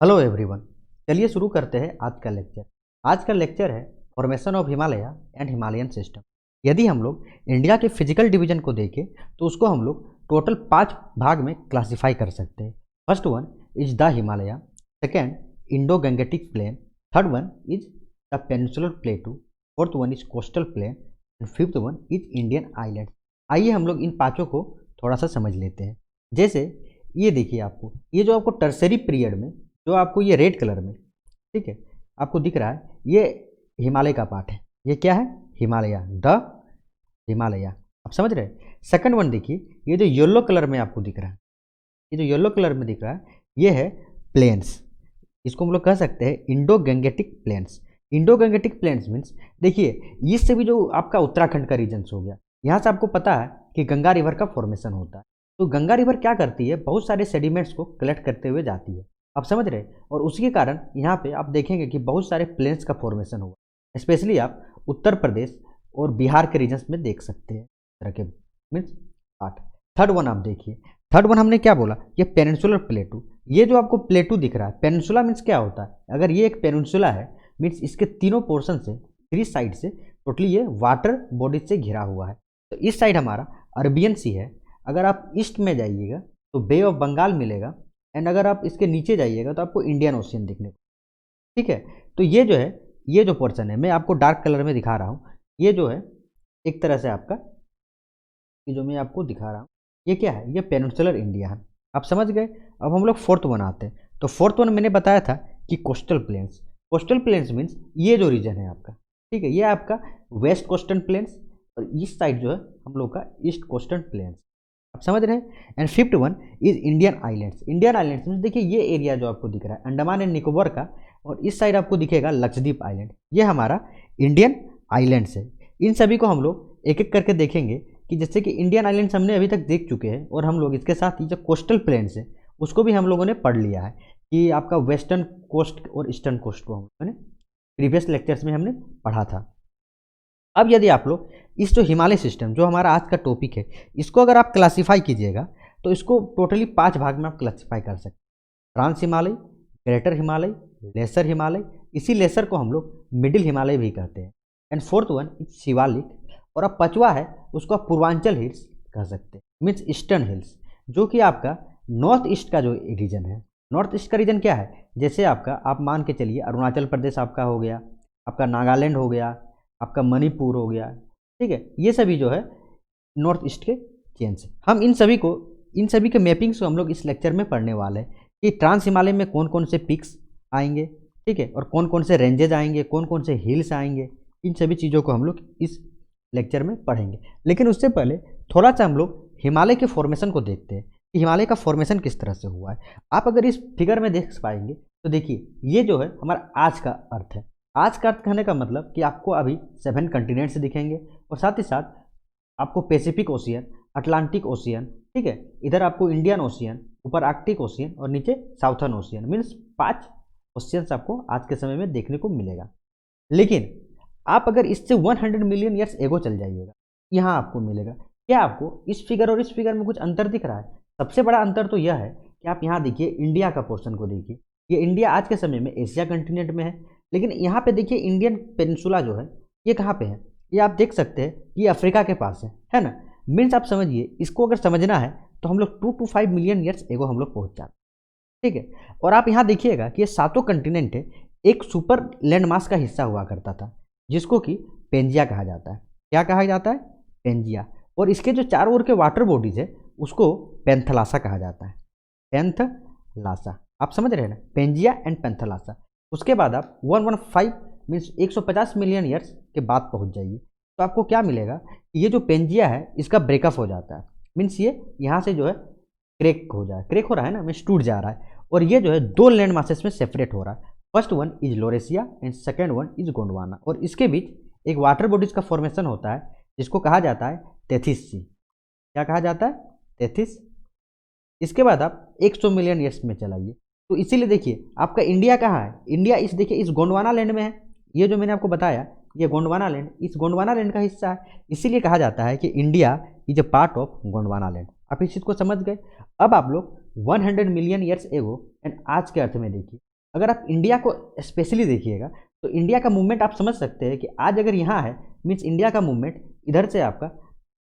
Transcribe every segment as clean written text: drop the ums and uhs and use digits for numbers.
Hello everyone. चलिए शुरू करते हैं आज का लेक्चर। आज का लेक्चर है formation of Himalaya and Himalayan system. यदि हम लोग इंडिया के फिजिकल डिवीजन को देखें तो उसको हम लोग टोटल 5 भाग में क्लासिफाई कर सकते हैं। First one is the Himalaya, second Indo Gangetic plain, third one is the peninsular प्लेटू, fourth one is coastal plain and fifth one is Indian island. आइए हम लोग इन पाँचों को थोड़ा सा समझ लेते हैं। जैसे ये देखिए, आपको ये जो आपको टर्सरी पीरियड में जो आपको ये रेड कलर में, ठीक है, आपको दिख रहा है, ये हिमालय का पार्ट है। ये क्या है? हिमालय, द हिमालय। आप समझ रहे हैं? सेकंड वन देखिए, ये जो येलो कलर में आपको दिख रहा है, ये जो येलो कलर में दिख रहा है, ये है प्लेन्स। इसको हम लोग कह सकते हैं Indo Gangetic planes. Indo Gangetic planes means, देखिए इससे भी जो आपका उत्तराखंड का रीजन्स हो गया, यहाँ से आपको पता है कि गंगा रिवर का फॉर्मेशन होता है। तो गंगा रिवर क्या करती है, बहुत सारे सेडिमेंट्स को कलेक्ट करते हुए जाती है। आप समझ रहे हैं? और उसी के कारण यहाँ पे आप देखेंगे कि बहुत सारे प्लेन्स का फॉर्मेशन हुआ। स्पेशली आप उत्तर प्रदेश और बिहार के रीजन्स में देख सकते हैं तरह के मीन्स पार्ट। थर्ड वन आप देखिए, थर्ड वन हमने क्या बोला, ये पेनिनसुलर प्लेटू। ये जो आपको प्लेटू दिख रहा है, पेनिनसुला मीन्स क्या होता है, अगर ये एक पेनिनसुला है मीन्स इसके तीनों पोर्शन से, 3 साइड से टोटली ये वाटर बॉडी से घिरा हुआ है। तो इस साइड हमारा अरबियन सी है। अगर आप ईस्ट में जाइएगा तो बे ऑफ बंगाल मिलेगा, एंड अगर आप इसके नीचे जाइएगा तो आपको इंडियन ओशियन दिखने को, ठीक है। तो ये जो है, ये जो पोर्शन है मैं आपको डार्क कलर में दिखा रहा हूँ, ये जो है एक तरह से आपका, ये जो मैं आपको दिखा रहा हूँ, ये क्या है, ये पेनिनसुलर इंडिया है। आप समझ गए? अब हम लोग फोर्थ वन आते हैं। तो फोर्थ वन मैंने बताया था कि coastal planes. Coastal planes means ये जो रीजन है आपका, ठीक है, ये आपका वेस्ट कोस्टल प्लेन्स, और इस साइड जो है हम लोग का ईस्ट कोस्टल प्लेन्स। आप समझ रहे हैं? And fifth one is Indian islands. Indian islands means देखिए ये एरिया जो आपको दिख रहा है अंडमान एंड निकोबार का, और इस साइड आपको दिखेगा लक्षद्वीप आइलैंड, ये हमारा इंडियन आइलैंड्स है। इन सभी को हम लोग एक एक करके देखेंगे कि जैसे कि इंडियन आइलैंड्स हमने अभी तक देख चुके हैं, और हम लोग इसके साथ ये जो कोस्टल प्लेन्स है उसको भी हम लोगों ने पढ़ लिया है कि आपका वेस्टर्न कोस्ट और ईस्टर्न कोस्ट को हमने प्रीवियस लेक्चर्स में हमने पढ़ा था। अब यदि आप लोग इस जो हिमालय सिस्टम जो हमारा आज का टॉपिक है, इसको अगर आप क्लासीफाई कीजिएगा तो इसको टोटली 5 भाग में आप क्लासीफाई कर सकते हैं। Trans Himalaya, greater Himalaya, lesser Himalaya, इसी लेसर को हम लोग मिडिल हिमालय भी कहते हैं, and fourth one is Shivalik, और अब पांचवा है उसको आप पूर्वांचल हिल्स कह सकते हैं, मीन्स ईस्टर्न हिल्स, जो कि आपका नॉर्थ ईस्ट का जो रीजन है। नॉर्थ ईस्ट का रीजन क्या है, जैसे आपका आप मान के चलिए अरुणाचल प्रदेश आपका हो गया, आपका नागालैंड हो गया, आपका मणिपुर हो गया, ठीक है, ये सभी जो है नॉर्थ ईस्ट के चेन्स। हम इन सभी के मैपिंग्स को हम लोग इस लेक्चर में पढ़ने वाले हैं कि ट्रांस हिमालय में कौन कौन से पिक्स आएंगे, ठीक है, और कौन कौन से रेंजेज आएंगे, कौन कौन से हिल्स आएंगे, इन सभी चीज़ों को हम लोग इस लेक्चर में पढ़ेंगे। लेकिन उससे पहले थोड़ा सा हम लोग हिमालय के फॉर्मेशन को देखते हैं कि हिमालय का फॉर्मेशन किस तरह से हुआ है। आप अगर इस फिगर में देख पाएंगे तो देखिए ये जो है हमारा आज का अर्थ है। आज का अर्थ कहने का मतलब कि आपको अभी 7 कंटिनेंट्स दिखेंगे, और साथ ही साथ आपको पैसिफिक ओशियन, अटलांटिक ओशियन, ठीक है, इधर आपको इंडियन ओशियन, ऊपर आर्कटिक ओशियन और नीचे साउथर्न ओशियन, मीन्स 5 ओशियंस आपको आज के समय में देखने को मिलेगा। लेकिन आप अगर इससे 100 मिलियन ईयर्स एगो चल जाइएगा, यहाँ आपको मिलेगा क्या, आपको इस फिगर और इस फिगर में कुछ अंतर दिख रहा है? सबसे बड़ा अंतर तो यह है कि आप यहाँ देखिए इंडिया का पोर्शन को देखिए, ये इंडिया आज के समय में एशिया कंटिनेंट में है, लेकिन यहाँ पे देखिए इंडियन पेनिनसुला जो है ये कहाँ पे है, ये आप देख सकते हैं ये अफ्रीका के पास है ना। मीन्स आप समझिए, इसको अगर समझना है तो हम लोग 2 to 5 मिलियन ईयर्स एगो हम लोग पहुँच जाते हैं, ठीक है। और आप यहाँ देखिएगा कि ये 7 कंटिनेंट है, एक सुपर लैंड मास का हिस्सा हुआ करता था जिसको कि पेंजिया कहा जाता है। क्या कहा जाता है? पेंजिया। और इसके जो चारों ओर के वाटर बॉडीज है उसको पेंथलासा कहा जाता है, पेंथलासा। आप समझ रहे हैं ना, पेंजिया एंड पेंथलासा। उसके बाद आप 115 मीन्स 150 मिलियन ईयर्स के बाद पहुंच जाइए तो आपको क्या मिलेगा कि ये जो पेंजिया है इसका ब्रेकअप हो जाता है, मीन्स ये यहाँ से जो है क्रैक हो रहा है ना, मीन्स टूट जा रहा है, और ये जो है 2 लैंड मासेस में सेपरेट हो रहा है। First one is Laurasia and second one is Gondwana, और इसके बीच एक वाटर बॉडीज का फॉर्मेशन होता है जिसको कहा जाता है तेथिस सी। क्या कहा जाता है? तेथिस। इसके बाद आप 100 मिलियन ईयर्स में चलाइए तो इसीलिए देखिए आपका इंडिया कहाँ है, इंडिया इस देखिए इस गोंडवाना लैंड में है। ये जो मैंने आपको बताया ये गोंडवाना लैंड इस गोंडवाना लैंड का हिस्सा है, इसीलिए कहा जाता है कि India is a part of Gondwana land. आप इस चीज़ को समझ गए। अब आप लोग 100 मिलियन ईयर्स एगो एंड आज के अर्थ में देखिए अगर आप इंडिया को स्पेशली देखिएगा तो इंडिया का मूवमेंट आप समझ सकते हैं कि आज अगर यहाँ है मीन्स इंडिया का मूवमेंट इधर से आपका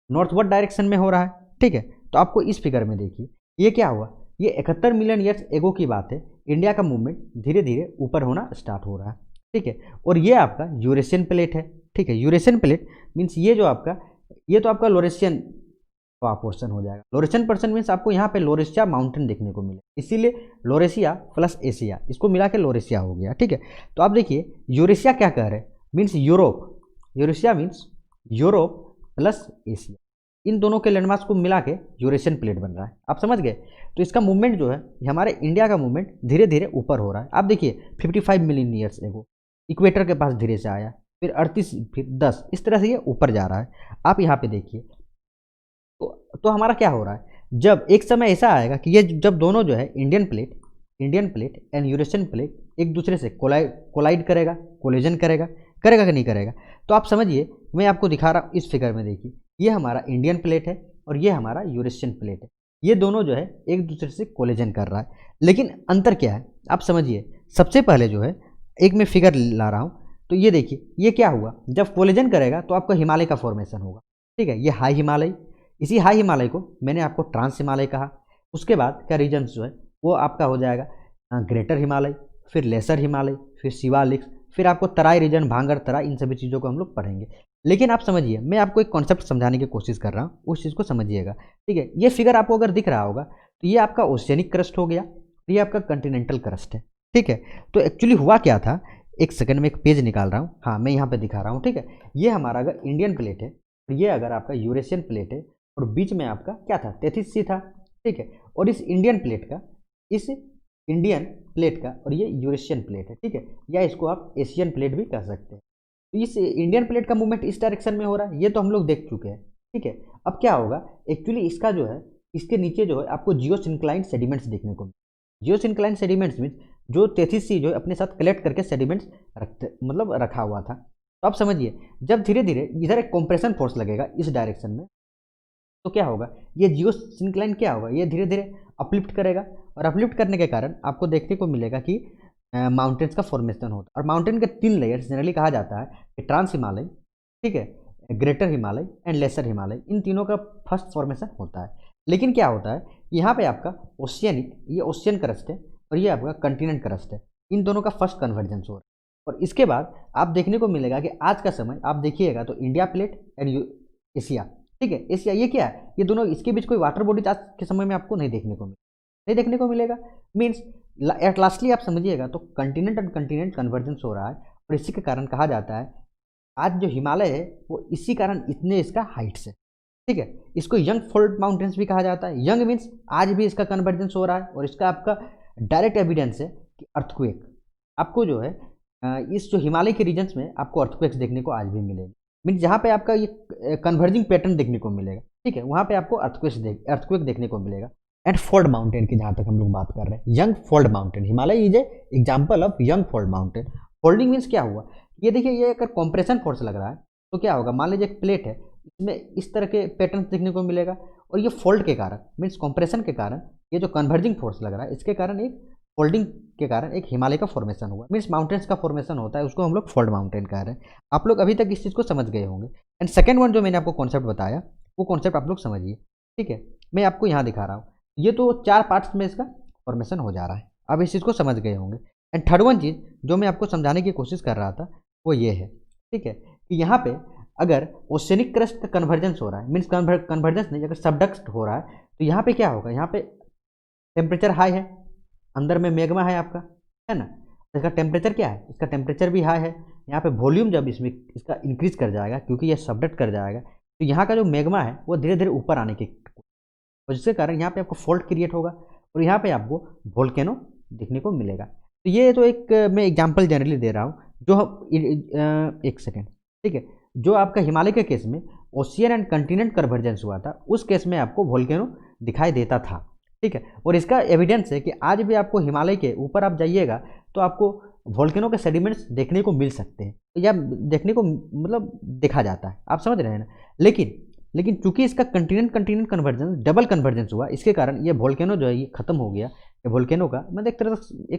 नॉर्थवर्ड डायरेक्शन में हो रहा है, ठीक है। तो आपको इस फिगर में देखिए ये क्या हुआ, ये 71 मिलियन ईयर्स एगो की बात है, इंडिया का मूवमेंट धीरे धीरे ऊपर होना स्टार्ट हो रहा है, ठीक है। और ये आपका यूरेशियन प्लेट है, ठीक है। यूरेशियन प्लेट मीन्स ये जो आपका ये तो आपका लोरेशियन का पोर्शन हो जाएगा। लोरेशियन पोर्शन मीन्स आपको यहाँ पे लोरेशिया माउंटेन देखने को मिले, इसीलिए लोरेशिया प्लस एशिया इसको मिला के लोरेशिया हो गया, ठीक है। तो आप देखिए यूरेशिया क्या कह रहे हैं, means Europe, Eurasia means Europe plus Asia, इन दोनों के लैंडमार्क्स को मिला के यूरेशियन प्लेट बन रहा है, आप समझ गए। तो इसका मूवमेंट जो है हमारे इंडिया का मूवमेंट धीरे धीरे ऊपर हो रहा है। आप देखिए 55 मिलियन ईयर्स एगो इक्वेटर के पास धीरे से आया, फिर 38, फिर 10, इस तरह से ये ऊपर जा रहा है। आप यहाँ पे देखिए तो हमारा क्या हो रहा है, जब एक समय ऐसा आएगा कि ये जब दोनों जो है Indian plate and Eurasian plate एक दूसरे से कोलाइड करेगा, कोलिजन करेगा कि नहीं करेगा। तो आप समझिए मैं आपको दिखा रहा हूँ इस फिगर में, देखिए ये हमारा इंडियन प्लेट है और ये हमारा यूरेशियन प्लेट है, ये दोनों जो है एक दूसरे से कोलिजन कर रहा है। लेकिन अंतर क्या है आप समझिए, सबसे पहले जो है एक मैं फिगर ला रहा हूँ, तो ये देखिए ये क्या हुआ, जब कोलिजन करेगा तो आपको हिमालय का फॉर्मेशन होगा, ठीक है। ये हाई हिमालय, इसी हाई हिमालय को मैंने आपको ट्रांस हिमालय कहा। उसके बाद का रीजन्स जो है वो आपका हो जाएगा ग्रेटर हिमालय, फिर लेसर हिमालय, फिर शिवालिक, फिर आपको तराई रीजन, भांगर तराई, इन सभी चीज़ों को हम लोग पढ़ेंगे। लेकिन आप समझिए मैं आपको एक कॉन्सेप्ट समझाने की कोशिश कर रहा हूँ, उस चीज़ को समझिएगा, ठीक है। ये फिगर आपको अगर दिख रहा होगा तो ये आपका ओशियनिक क्रस्ट हो गया, ये आपका कंटिनेंटल क्रस्ट है, ठीक है। तो एक्चुअली हुआ क्या था, एक सेकंड में एक पेज निकाल रहा हूँ, हाँ मैं यहाँ पे दिखा रहा हूँ, ठीक है। ये हमारा अगर इंडियन प्लेट है और ये अगर आपका यूरेशियन प्लेट है और बीच में आपका क्या था, 33 सी था, ठीक है। और इस इंडियन प्लेट का और ये यूरेशियन प्लेट है, ठीक है, या इसको आप एशियन प्लेट भी कह सकते हैं। तो इस इंडियन प्लेट का मूवमेंट इस डायरेक्शन में हो रहा है, ये तो हम लोग देख चुके हैं, ठीक है। अब क्या होगा, एक्चुअली इसका जो है इसके नीचे जो है आपको जियोसिंक्लाइन सेडिमेंट्स देखने को मिले। जियोसिंक्लाइन सेडिमेंट्स मीन जो 33 सी जो है अपने साथ कलेक्ट करके सेडिमेंट्स रखा हुआ था। तो आप समझिए जब धीरे धीरे इधर एक कंप्रेशन फोर्स लगेगा इस डायरेक्शन में, तो क्या होगा, ये जियोसिंक्लाइन क्या होगा, ये धीरे धीरे अपलिफ्ट करेगा, और अपलिफ्ट करने के कारण आपको देखने को मिलेगा कि माउंटेन्स का फॉर्मेशन होता है। और माउंटेन के 3 लेयर्स जनरली कहा जाता है कि ट्रांस हिमालय, ठीक है, greater Himalaya and lesser Himalaya, इन तीनों का फर्स्ट फॉर्मेशन होता है। लेकिन क्या होता है यहाँ पे आपका ओशियनिक, ये ओशियन क्रस्ट है और ये आपका कंटिनेंट क्रस्ट है, इन दोनों का फर्स्ट कन्वर्जेंस हो रहा है। और इसके बाद आप देखने को मिलेगा कि आज का समय आप देखिएगा तो इंडिया प्लेट एंड एशिया, ठीक है, एशिया ये क्या है, ये दोनों इसके बीच कोई वाटर बॉडीज आज के समय में आपको नहीं देखने को मिलेगा। मीन्स एट लास्टली आप समझिएगा तो कंटिनेंट एंड कंटिनेंट कन्वर्जेंस हो रहा है, और इसी के कारण कहा जाता है आज जो हिमालय है वो इसी कारण इतने इसका हाइट्स है, ठीक है। इसको यंग फोल्ड माउंटेन्स भी कहा जाता है। यंग मीन्स आज भी इसका कन्वर्जेंस हो रहा है, और इसका आपका डायरेक्ट एविडेंस है कि अर्थक्वेक आपको जो है इस जो हिमालय के रीजन्स में आपको अर्थक्वेक्स देखने को आज भी मिलेगी। मीन्स जहाँ पे आपका ये कन्वर्जिंग पैटर्न देखने को मिलेगा, ठीक है, वहाँ पे आपको अर्थक्वेक देखने को मिलेगा। एंड फोल्ड माउंटेन की जहाँ तक हम लोग बात कर रहे हैं, young fold mountain, Himalaya is a example of young fold mountain. Folding means क्या हुआ, ये देखिए ये अगर कॉम्प्रेशन फोर्स लग रहा है तो क्या होगा, मान लीजिए एक प्लेट है, इसमें इस तरह के पैटर्न देखने को मिलेगा, और ये फोल्ड के कारण मीन्स कॉम्प्रेशन के कारण ये जो कन्वर्जिंग फोर्स लग रहा है इसके कारण एक फोल्डिंग के कारण एक हिमालय का फॉर्मेशन हुआ, मीन्स माउंटेन्स का फॉर्मेशन होता है, उसको हम लोग फोल्ड माउंटेन कह रहे हैं। आप लोग अभी तक इस चीज़ को समझ गए होंगे। एंड सेकेंड वन जो मैंने आपको कॉन्सेप्ट बताया वो कॉन्सेप्ट आप लोग समझिए, ठीक है। मैं आपको यहाँ दिखा रहा हूँ, ये तो 4 पार्ट्स में इसका फॉर्मेशन हो जा रहा है, आप इस चीज़ को समझ गए होंगे। एंड थर्ड वन चीज़ जो मैं आपको समझाने की कोशिश कर रहा था वो ये है, ठीक है, कि यहाँ पे अगर ओशियनिक क्रस्ट का कन्वर्जेंस हो रहा है, मीन्स कन्वर्जेंस नहीं, अगर सबडक्ट हो रहा है तो यहाँ पे क्या होगा, यहाँ पे टेम्परेचर हाई है, अंदर में मैग्मा है आपका, है ना, इसका टेम्परेचर क्या है, इसका टेम्परेचर भी हाई है। यहाँ पे वॉल्यूम जब इसमें इसका इंक्रीज कर जाएगा क्योंकि ये सबडक्ट कर जाएगा, तो यहाँ का जो मैग्मा है वो धीरे धीरे ऊपर आने की, और जिसके कारण यहाँ पे आपको फॉल्ट क्रिएट होगा और यहाँ पे आपको वोल्केनो देखने को मिलेगा। तो ये तो एक मैं एग्जांपल जनरली दे रहा हूँ जो हम एक सेकेंड, ठीक है, जो आपका हिमालय के केस में ओशियन एंड कंटिनेंट कन्वर्जेंस हुआ था उस केस में आपको वोल्केनो दिखाई देता था, ठीक है। और इसका एविडेंस है कि आज भी आपको हिमालय के ऊपर आप जाइएगा तो आपको वोल्केनो के सेडिमेंट्स देखने को मिल सकते हैं, या देखने को मतलब देखा जाता है, आप समझ रहे हैं ना। लेकिन चूंकि इसका continent continent convergence double convergence हुआ, इसके कारण ये वोल्केनो जो है ये खत्म हो गया। ये वोल्केनो का मतलब एक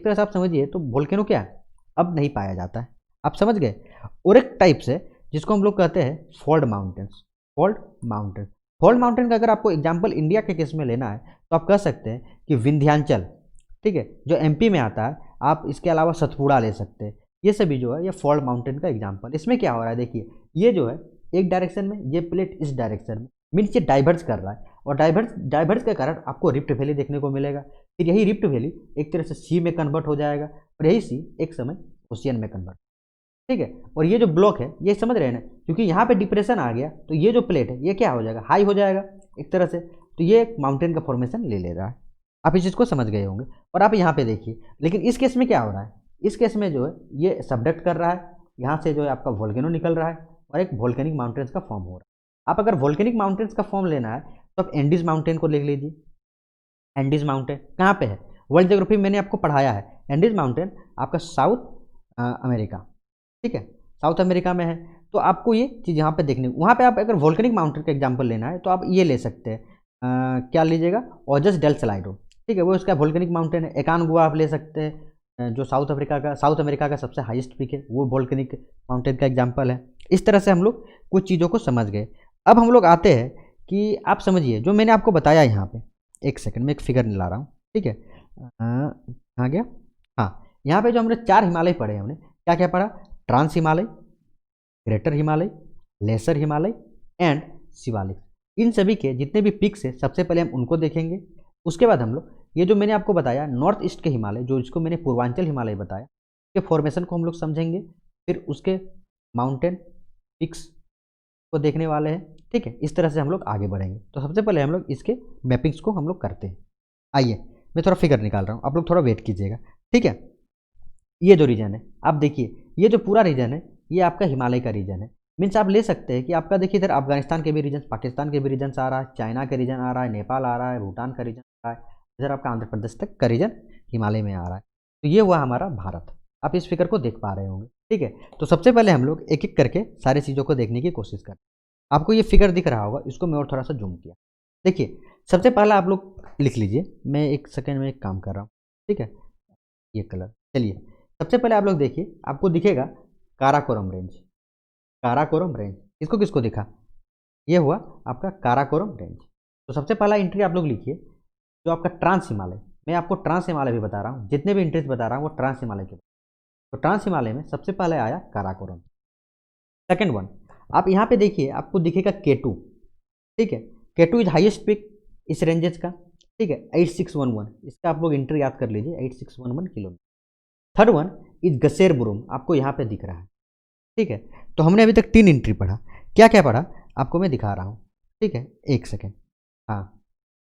तरह से आप समझिए तो वोल्केनो क्या है, अब नहीं पाया जाता है। आप समझ गए। और एक टाइप से जिसको हम लोग कहते हैं fault mountains. Fault mountain, fault mountain का अगर आपको एग्जाम्पल इंडिया के केस में लेना है तो आप कह सकते हैं कि विंध्याचल, ठीक है, जो एमपी में आता है। आप इसके अलावा सतपुड़ा ले सकते हैं। ये सभी जो है ये फॉल्ट माउंटेन का एग्जाम्पल। इसमें क्या हो रहा है देखिए, ये जो है एक डायरेक्शन में, ये प्लेट इस डायरेक्शन में, मीन्स ये डाइवर्स कर रहा है, और डाइवर्स के कारण आपको रिफ्ट वैली देखने को मिलेगा। फिर यही रिफ्ट वैली एक तरह से सी में कन्वर्ट हो जाएगा, और यही सी एक समय ओशियन में कन्वर्ट, ठीक है। और ये जो ब्लॉक है ये समझ रहे हैं ना, क्योंकि यहाँ पे डिप्रेशन आ गया तो ये जो प्लेट है ये क्या हो जाएगा, हाई हो जाएगा एक तरह से, तो ये एक माउंटेन का फॉर्मेशन ले ले रहा है। आप इस चीज़ को समझ गए होंगे। और आप यहाँ पे देखिए, लेकिन इस केस में क्या हो रहा है, इस केस में जो है ये सबडक्ट कर रहा है, यहाँ से जो है आपका वोल्केनो निकल रहा है और एक वोल्केनिक माउंटेन्स का फॉर्म हो रहा है। आप अगर वोल्केनिक माउंटेन्स का फॉर्म लेना है तो आप एंडीज माउंटेन को लिख लीजिए। एंडीज माउंटेन कहाँ पे है, वर्ल्ड ज्योग्राफी मैंने आपको पढ़ाया है। एंडीज माउंटेन आपका साउथ अमेरिका, ठीक है, साउथ अमेरिका में है। तो आपको ये चीज़ यहाँ पे देखने, वहाँ पे आप अगर वोल्केनिक माउंटेन का एग्जांपल लेना है तो आप ये ले सकते हैं, क्या लीजिएगा, ओजस डेल सलाइडो, ठीक है, वो इसका वोल्केनिक माउंटेन है। एकानगुआ आप ले सकते हैं, जो साउथ अमेरिका का सबसे हाईएस्ट पीक है, वो वोल्केनिक माउंटेन का एग्जाम्पल है। इस तरह से हम लोग कुछ चीज़ों को समझ गए। अब हम लोग आते हैं कि आप समझिए जो मैंने आपको बताया यहाँ पे, एक सेकंड में एक फिगर ला रहा हूँ, ठीक है, कहाँ गया, हाँ, यहाँ पे जो हमने 4 हिमालय पढ़े, हमने क्या क्या पढ़ा, trans Himalaya, greater Himalaya, lesser Himalaya and Shivalik. इन सभी के जितने भी पिक्स है सबसे पहले हम उनको देखेंगे। उसके बाद हम लोग ये जो मैंने आपको बताया नॉर्थ ईस्ट के हिमालय, जो इसको मैंने पूर्वांचल हिमालय बताया, के फॉर्मेशन को हम लोग समझेंगे। फिर उसके माउंटेन पिक्स को देखने वाले हैं, ठीक है। इस तरह से हम लोग आगे बढ़ेंगे। तो सबसे पहले हम लोग इसके मैपिंग्स को हम लोग करते हैं। आइए मैं थोड़ा फिगर निकाल रहा हूँ, आप लोग थोड़ा वेट कीजिएगा, ठीक है। ये जो रीजन है आप देखिए, ये जो पूरा रीजन है ये आपका हिमालय का रीजन है। मीन्स आप ले सकते हैं कि आपका देखिए इधर अफगानिस्तान के भी रीजन, पाकिस्तान के भी रीजन आ रहा है, चाइना का रीजन आ रहा है, नेपाल आ रहा है, भूटान का रीजन आ रहा है, इधर आपका आंध्र प्रदेश तक का रीजन हिमालय में आ रहा है। तो ये हुआ हमारा भारत। आप इस फिगर को देख पा रहे होंगे, ठीक है। तो सबसे पहले हम लोग एक एक करके सारी चीज़ों को देखने की कोशिश करें। आपको ये फिगर दिख रहा होगा, इसको मैं और थोड़ा सा जूम किया। देखिए सबसे पहला आप लोग लिख लीजिए, मैं एक सेकेंड में एक काम कर रहा हूँ, ठीक है, ये कलर। चलिए सबसे पहले आप लोग देखिए, आपको दिखेगा काराकोरम रेंज। काराकोरम रेंज इसको किसको दिखा, ये हुआ आपका काराकोरम रेंज। तो सबसे पहला एंट्री आप लोग लिखिए जो आपका ट्रांस हिमालय, मैं आपको ट्रांस हिमालय भी बता रहा हूँ, जितने भी एंट्रीज बता रहा हूँ वो ट्रांस हिमालय के। तो ट्रांस हिमालय में सबसे पहले आया काराकोरम। सेकेंड वन आप यहाँ पे देखिए, आपको दिखेगा K2, ठीक है। K2 इज हाईएस्ट पिक इस रेंजेस का, ठीक है, 8611, इसका आप लोग एंट्री याद कर लीजिए, 8611 किलोमीटर। थर्ड वन इज गसेरबुरुम, आपको यहाँ पे दिख रहा है, ठीक है। तो हमने अभी तक 3 एंट्री पढ़ा, क्या क्या पढ़ा आपको मैं दिखा रहा हूँ, ठीक है, एक सेकेंड। हाँ,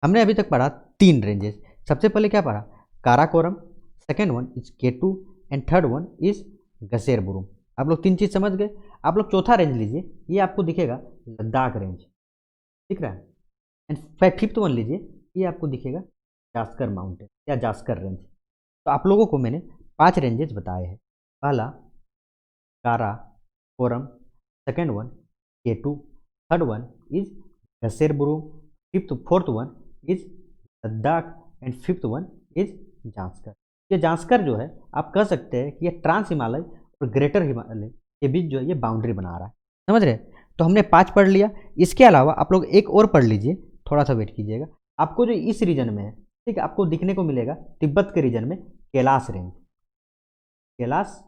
हमने अभी तक पढ़ा 3 रेंजेस। सबसे पहले क्या पढ़ा, Karakoram, second one is K2 and third one is Gasherbrum. आप लोग 3 चीज़ समझ गए। आप लोग चौथा रेंज लीजिए, ये आपको दिखेगा लद्दाख रेंज, दिख रहा है। एंड फिफ्थ वन लीजिए, ये आपको दिखेगा जास्कर माउंटेन या जास्कर रेंज। तो आप लोगों को मैंने 5 रेंजेस बताए हैं। पहला Karakoram, second one K2, third one is Gasherbrum, fourth one is Ladakh and fifth one is Zaskar. ये जास्कर जो है आप कह सकते हैं कि ये ट्रांस हिमालय और ग्रेटर हिमालय के बीच जो है ये बाउंड्री बना रहा है, समझ रहे। तो हमने 5 पढ़ लिया। इसके अलावा आप लोग एक और पढ़ लीजिए, थोड़ा सा वेट कीजिएगा। आपको जो इस रीजन में है, ठीक है, आपको दिखने को मिलेगा तिब्बत के रीजन में कैलाश रेंज, कैलाश,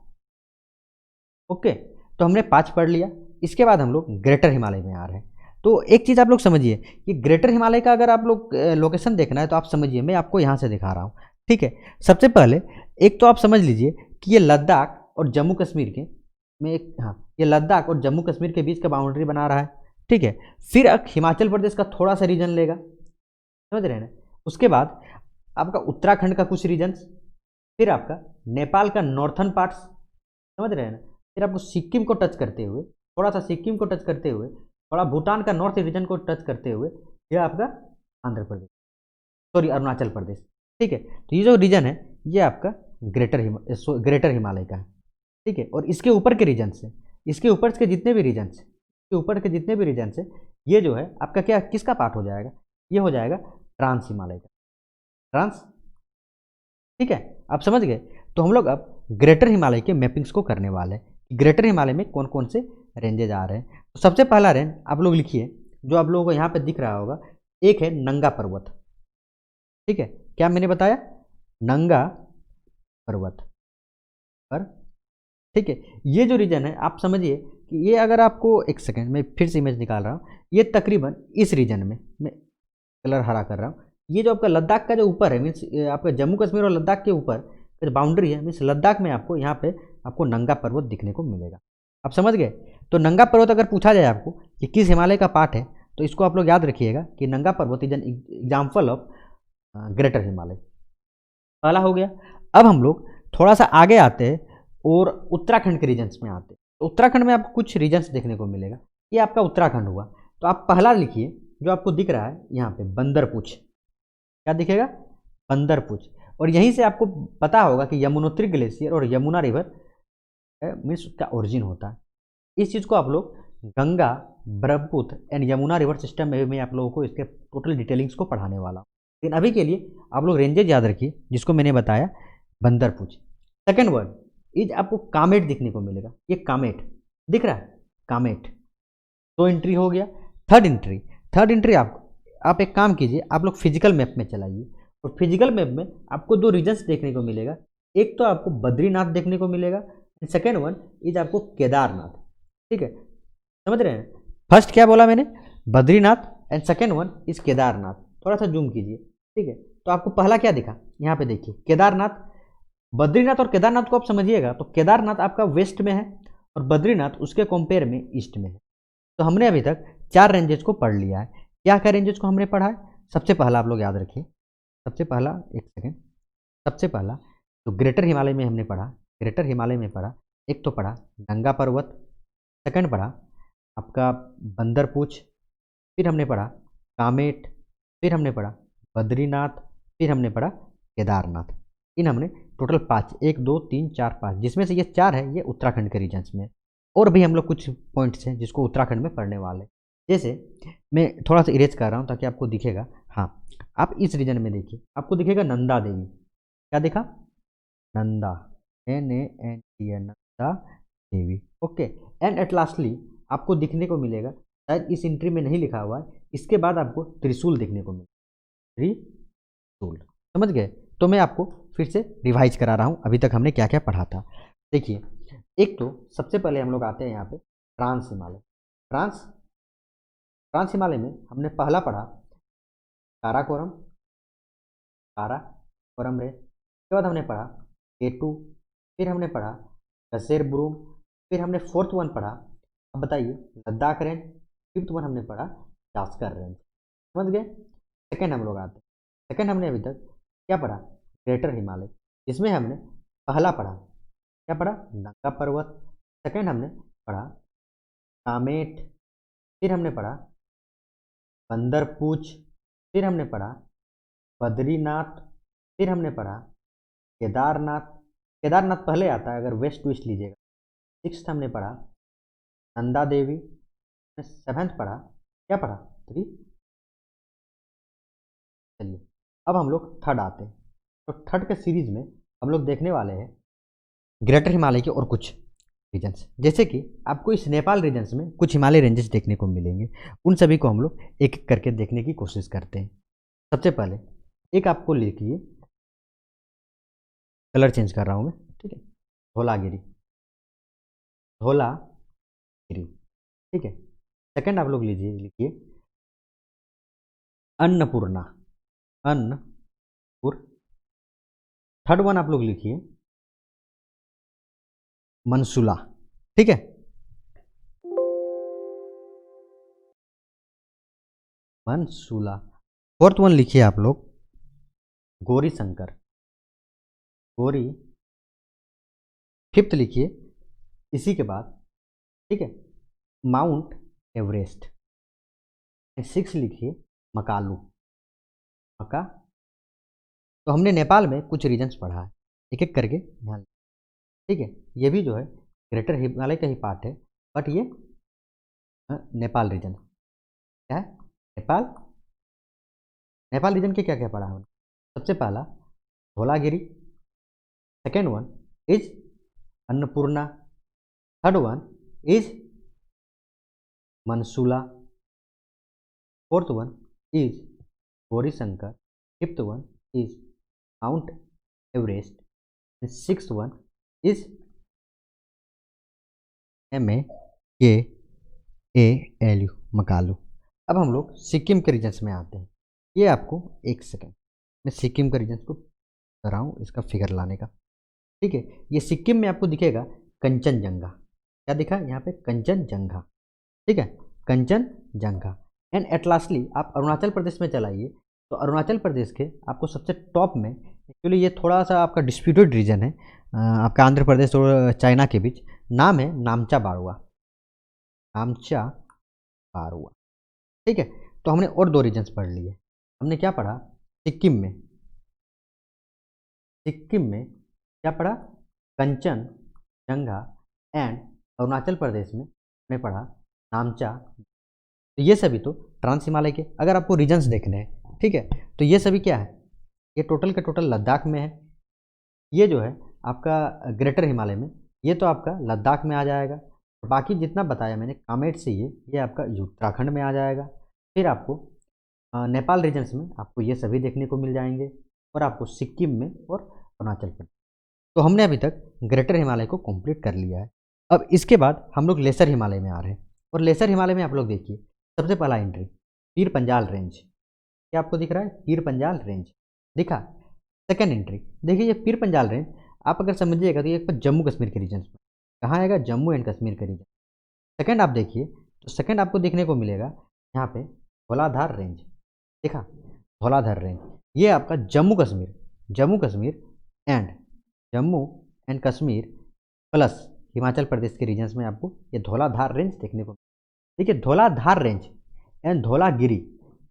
ओके। तो हमने 5 पढ़ लिया। इसके बाद हम लोग ग्रेटर हिमालय में आ रहे हैं। तो एक चीज़ आप लोग समझिए कि ग्रेटर हिमालय का अगर आप लोग लोकेशन देखना है तो आप समझिए, मैं आपको यहाँ से दिखा रहा हूँ, ठीक है। सबसे पहले एक तो आप समझ लीजिए कि ये लद्दाख और जम्मू कश्मीर के ये लद्दाख और जम्मू कश्मीर के बीच का बाउंड्री बना रहा है, ठीक है। फिर हिमाचल प्रदेश का थोड़ा सा रीजन लेगा, समझ रहे हैं ना। उसके बाद आपका उत्तराखंड का कुछ रीजन, फिर आपका नेपाल का नॉर्थन पार्ट्स, समझ रहे हैं ना। फिर आपको सिक्किम को टच करते हुए, थोड़ा सा सिक्किम को टच करते हुए, थोड़ा भूटान का नॉर्थ रीजन को टच करते हुए, यह आपका आंध्र प्रदेश, सॉरी अरुणाचल प्रदेश, ठीक है। तो ये जो रीजन है ये आपका ग्रेटर हिमालय का है, ठीक है। और इसके ऊपर के रीजन से, इसके ऊपर के जितने भी रीजन से, इसके ऊपर के जितने भी रीजन से ये जो है आपका क्या किसका पार्ट हो जाएगा, ये हो जाएगा ट्रांस हिमालय का, ट्रांस। ठीक है, आप समझ गए। तो हम लोग अब ग्रेटर हिमालय के मैपिंग्स को करने वाले हैं कि ग्रेटर हिमालय में कौन कौन से रेंजेज आ रहे हैं। तो सबसे पहला रेंज आप लोग लिखिए, जो आप लोगों को यहाँ पे दिख रहा होगा, एक है नंगा पर्वत। ठीक है, क्या मैंने बताया, नंगा पर्वत पर। ठीक है, ये जो रीजन है आप समझिए कि ये अगर आपको, एक सेकेंड मैं फिर से इमेज निकाल रहा हूँ, ये तकरीबन इस रीजन में मैं कलर हरा कर रहा हूँ, ये जो आपका लद्दाख का जो ऊपर है, मीन्स आपका जम्मू कश्मीर और लद्दाख के ऊपर जो बाउंड्री है, मीन्स लद्दाख में आपको यहाँ पे आपको नंगा पर्वत दिखने को मिलेगा। आप समझ गए। तो नंगा पर्वत अगर पूछा जाए आपको कि किस हिमालय का पार्ट है, तो इसको आप लोग याद रखिएगा कि नंगा पर्वत is an example of greater Himalaya. पहला हो गया। अब हम लोग थोड़ा सा आगे आते हैं और उत्तराखंड के रीजन्स में आते हैं। तो उत्तराखंड में आपको कुछ रीजन्स देखने को मिलेगा, ये आपका उत्तराखंड हुआ। तो आप पहला लिखिए जो आपको दिख रहा है यहाँ पे, बंदरपुछ। क्या दिखेगा, बंदरपुछ। और यहीं से आपको पता होगा कि यमुनोत्री ग्लेशियर और यमुना रिवर मीन्स उसका ओरिजिन होता है। इस चीज़ को आप लोग Ganga, Brahmaputra and Yamuna river system में मैं आप लोगों को इसके टोटल डिटेलिंग्स को पढ़ाने वाला हूँ। लेकिन अभी के लिए आप लोग रेंजेज याद रखिए, जिसको मैंने बताया बंदरपुछ। सेकेंड वर्ड इज आपको कामेट दिखने को मिलेगा, ये कामेट दिख रहा है, कामेट। दो एंट्री हो गया। थर्ड एंट्री आप एक काम कीजिए, आप लोग फिजिकल मैप में चलाइए, और फिजिकल मैप में आपको दो रीजन्स देखने को मिलेगा। एक तो आपको बद्रीनाथ देखने को मिलेगा, सेकेंड वन इज आपको केदारनाथ। ठीक है, समझ रहे हैं। फर्स्ट क्या बोला मैंने, Badrinath, and second one is Kedarnath. थोड़ा सा जूम कीजिए। ठीक है, तो आपको पहला क्या दिखा, यहाँ पे देखिए केदारनाथ। बद्रीनाथ और केदारनाथ को आप समझिएगा, तो केदारनाथ आपका वेस्ट में है और बद्रीनाथ उसके कंपेयर में ईस्ट में है। तो हमने अभी तक 4 रेंजेस को पढ़ लिया है। क्या क्या रेंजेस को हमने पढ़ा है, सबसे पहला आप लोग याद रखिए, सबसे पहला, एक सेकेंड, सबसे पहला तो ग्रेटर हिमालय में हमने पढ़ा, ग्रेटर हिमालय में पढ़ा, एक तो पढ़ा नंगा पर्वत, सेकंड पढ़ा आपका बंदरपूछ, फिर हमने पढ़ा कामेट, फिर हमने पढ़ा बद्रीनाथ, फिर हमने पढ़ा केदारनाथ। इन हमने टोटल 5, 1 2 3 4 5, जिसमें से ये 4 है ये उत्तराखंड के रीजन्स में। और भी हम लोग कुछ पॉइंट्स हैं जिसको उत्तराखंड में पढ़ने वाले। जैसे मैं थोड़ा सा इरेज कर रहा हूँ ताकि आपको दिखेगा। हाँ, आप इस रीजन में देखिए, आपको दिखेगा नंदा देवी। क्या दिखा, Nanda, NAND, Nanda Devi. Okay, and at lastly आपको दिखने को मिलेगा, शायद इस एंट्री में नहीं लिखा हुआ है, इसके बाद आपको त्रिशूल देखने को मिलेगा, त्रिशूल। समझ गए। तो मैं आपको फिर से रिवाइज करा रहा हूँ अभी तक हमने क्या क्या पढ़ा था। देखिए, एक तो सबसे पहले हम लोग आते हैं यहाँ पे ट्रांस हिमालय। ट्रांस हिमालय में हमने पहला पढ़ा काराकोरम, काराकोरम रेंज। उसके बाद हमने पढ़ा K2, फिर हमने पढ़ा कसेरबुरुम, फिर हमने फोर्थ वन पढ़ा, अब बताइए, लद्दाख रेंज। फिफ्थ वन हमने पढ़ा जास्कर रेंज। समझ गए। सेकेंड हम लोग आते हैं, सेकेंड हमने अभी तक क्या पढ़ा, ग्रेटर हिमालय, जिसमें हमने पहला पढ़ा, क्या पढ़ा, नंगा पर्वत। सेकेंड हमने पढ़ा कामेट, फिर हमने पढ़ा बंदरपूछ, फिर हमने पढ़ा बद्रीनाथ, फिर हमने पढ़ा केदारनाथ। केदारनाथ पहले आता है अगर वेस्ट टू ईस्ट लीजिएगा। सिक्स्थ हमने पढ़ा नंदा देवी। सेवेंथ पढ़ा, क्या पढ़ा, चलिए अब हम लोग थर्ड आते हैं। तो थर्ड के सीरीज में हम लोग देखने वाले हैं ग्रेटर हिमालय के और कुछ रीजन्स। जैसे कि आपको इस नेपाल रीजन्स में कुछ हिमालय रेंजेस देखने को मिलेंगे, उन सभी को हम लोग एक एक करके देखने की कोशिश करते हैं। सबसे पहले एक आपको लिखिए, कलर चेंज कर रहा हूँ मैं, ठीक है, धौलागिरी, धौलागिरी। ठीक है, सेकंड आप लोग लीजिए, लिखिए अन्नपूर्णा, अन्नपूर। थर्ड वन आप लोग लिखिए मनसूला। ठीक है, मनसूला। फोर्थ वन लिखिए आप लोग गौरी शंकर, गौरी। फिफ्थ लिखिए इसी के बाद, ठीक है, माउंट एवरेस्ट। सिक्स लिखिए मकालू, मका। तो हमने नेपाल में कुछ रीजन्स पढ़ा है, एक एक करके ध्यान। ठीक है, ये भी जो है ग्रेटर हिमालय का ही पार्ट है, बट ये नेपाल रीजन। क्या है? नेपाल। नेपाल रीजन के क्या क्या पढ़ा हमने? सबसे पहला Dhaulagiri, second one is Annapurna, third one is Manaslu, fourth one is Gaurishankar, fifth one is Mount Everest, and sixth one is MAKALU, Makalu. अब हम लोग सिक्किम के रीजन्स में आते हैं। ये आपको एक सेकेंड, मैं सिक्किम के रीजन्स को कर रहा हूँ इसका फिगर लाने का। ठीक है, ये सिक्किम में आपको दिखेगा कंचनजंगा। क्या दिखा यहाँ पे? कंचनजंगा। ठीक है, कंचनजंगा। एंड एट लास्टली आप अरुणाचल प्रदेश में चलाइए तो अरुणाचल प्रदेश के आपको सबसे टॉप में, एक्चुअली ये थोड़ा सा आपका डिस्प्यूटेड रीजन है आपका आंध्र प्रदेश और चाइना के बीच, नाम है नामचा बारुआ, नामचा बारुआ। ठीक है, तो हमने और दो रीजन्स पढ़ लिए। हमने क्या पढ़ा? सिक्किम में क्या पढ़ा? कंचनजंगा। एंड अरुणाचल प्रदेश में हमने पढ़ा नामचा। तो ये सभी तो ट्रांस हिमालय के, अगर आपको रीजन्स देखने हैं, ठीक है, तो ये सभी क्या है? ये टोटल का टोटल लद्दाख में है। ये जो है आपका ग्रेटर हिमालय में, ये तो आपका लद्दाख में आ जाएगा। बाकी जितना बताया मैंने कामेट से ये आपका उत्तराखंड में आ जाएगा। फिर आपको नेपाल रीजन्स में आपको ये सभी देखने को मिल जाएंगे, और आपको सिक्किम में और अरुणाचल प्रदेश। तो हमने अभी तक ग्रेटर हिमालय को कंप्लीट कर लिया है। अब इसके बाद हम लोग लेसर हिमालय में आ रहे हैं, और लेसर हिमालय में आप लोग देखिए सबसे पहला एंट्री पीर पंजाल रेंज। क्या आपको दिख रहा है? पीर पंजाल रेंज दिखा। सेकेंड एंट्री देखिए, ये पीर पंजाल रेंज आप अगर समझिएगा तो ये जम्मू कश्मीर के रीजन में कहाँ आएगा? जम्मू एंड कश्मीर के रीजन। सेकेंड आप देखिए तो सेकेंड आपको देखने को मिलेगा यहाँ पे धौलाधार रेंज। देखा, धौलाधार रेंज ये आपका जम्मू कश्मीर एंड कश्मीर प्लस हिमाचल प्रदेश के रीजन्स में आपको ये धौलाधार रेंज देखने को। देखिए, धौलाधार रेंज एंड धौलागिरी,